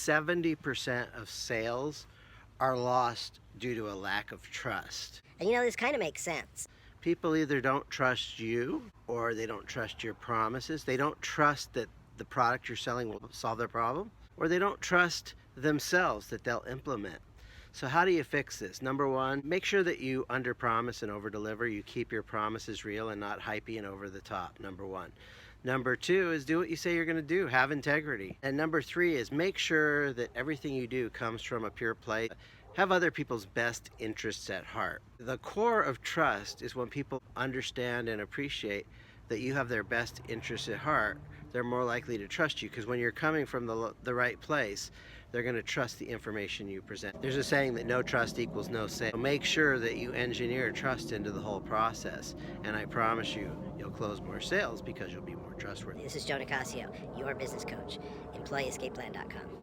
70% of sales are lost due to a lack of trust. And this kind of makes sense. People either don't trust you or they don't trust your promises. They don't trust that the product you're selling will solve their problem, or they don't trust themselves that they'll implement. So how do you fix this? Number one, make sure that you underpromise and overdeliver. You keep your promises real and not hypey and over the top, number one. Number two is do what you say you're going to do. Have integrity. And number three is make sure that everything you do comes from a pure place. Have other people's best interests at heart. The core of trust is when people understand and appreciate that you have their best interests at heart. They're more likely to trust you, because when you're coming from the right place, they're going to trust the information you present. There's a saying that no trust equals no sale. Make sure that you engineer trust into the whole process, and I promise you, you'll close more sales because you'll be more trustworthy. This is Joe Nicasio, your business coach. EmployeeEscapePlan.com.